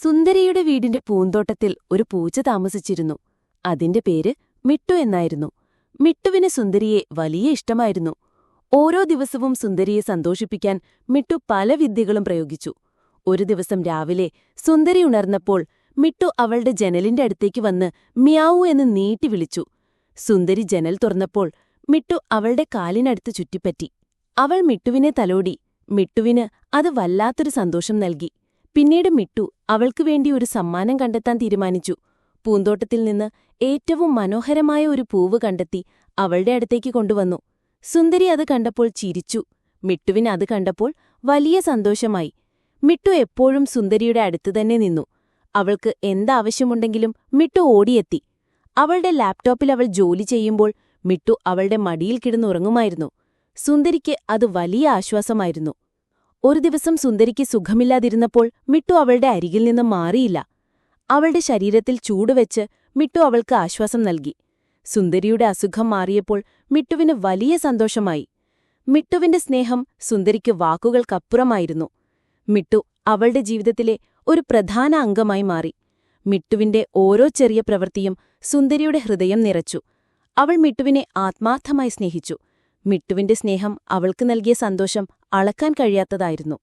സുന്ദരിയുടെ വീടിന്റെ പൂന്തോട്ടത്തിൽ ഒരു പൂച്ച താമസിച്ചിരുന്നു. അതിന്റെ പേര് മിട്ടു എന്നായിരുന്നു. മിട്ടുവിന് സുന്ദരിയെ വലിയ ഇഷ്ടമായിരുന്നു. ഓരോ ദിവസവും സുന്ദരിയെ സന്തോഷിപ്പിക്കാൻ മിട്ടു പല വിദ്യകളും പ്രയോഗിച്ചു. ഒരു ദിവസം രാവിലെ സുന്ദരി ഉണർന്നപ്പോൾ മിട്ടു അവളുടെ ജനലിന്റെ അടുത്തേക്ക് വന്ന് മ്യാവൂ എന്ന് നീട്ടി വിളിച്ചു. സുന്ദരി ജനൽ തുറന്നപ്പോൾ മിട്ടു അവളുടെ കാലിനടുത്ത് ചുറ്റിപ്പറ്റി. അവൾ മിട്ടുവിനെ തലോടി. മിട്ടുവിന് അത് വല്ലാത്തൊരു സന്തോഷം നൽകി. പിന്നീട് മിട്ടു അവൾക്കു വേണ്ടി ഒരു സമ്മാനം കണ്ടെത്താൻ തീരുമാനിച്ചു. പൂന്തോട്ടത്തിൽ നിന്ന് ഏറ്റവും മനോഹരമായ ഒരു പൂവ് കണ്ടെത്തി അവളുടെ അടുത്തേക്ക് കൊണ്ടുവന്നു. സുന്ദരി അത് കണ്ടപ്പോൾ ചിരിച്ചു. മിട്ടുവിന് അത് കണ്ടപ്പോൾ വലിയ സന്തോഷമായി. മിട്ടു എപ്പോഴും സുന്ദരിയുടെ അടുത്തുതന്നെ നിന്നു. അവൾക്ക് എന്താവശ്യമുണ്ടെങ്കിലും മിട്ടു ഓടിയെത്തി. അവളുടെ ലാപ്ടോപ്പിൽ അവൾ ജോലി ചെയ്യുമ്പോൾ മിട്ടു അവളുടെ മടിയിൽ കിടന്നുറങ്ങുമായിരുന്നു. സുന്ദരിക്ക് അത് വലിയ ആശ്വാസമായിരുന്നു. ഒരു ദിവസം സുന്ദരിക്ക് സുഖമില്ലാതിരുന്നപ്പോൾ മിട്ടു അവളുടെ അരികിൽ നിന്ന് മാറിയില്ല. അവളുടെ ശരീരത്തിൽ ചൂടുവെച്ച് മിട്ടു അവൾക്ക് ആശ്വാസം നൽകി. സുന്ദരിയുടെ അസുഖം മാറിയപ്പോൾ മിട്ടുവിന് വലിയ സന്തോഷമായി. മിട്ടുവിന്റെ സ്നേഹം സുന്ദരിക്ക് വാക്കുകൾക്കപ്പുറമായിരുന്നു. മിട്ടു അവളുടെ ജീവിതത്തിലെ ഒരു പ്രധാന അംഗമായി മാറി. മിട്ടുവിന്റെ ഓരോ ചെറിയ പ്രവൃത്തിയും സുന്ദരിയുടെ ഹൃദയം നിറച്ചു. അവൾ മിട്ടുവിനെ ആത്മാർത്ഥമായി സ്നേഹിച്ചു. മിട്ടുവിന്റെ സ്നേഹം അവൾക്ക് നൽകിയ സന്തോഷം അളക്കാൻ കഴിയാത്തതായിരുന്നു.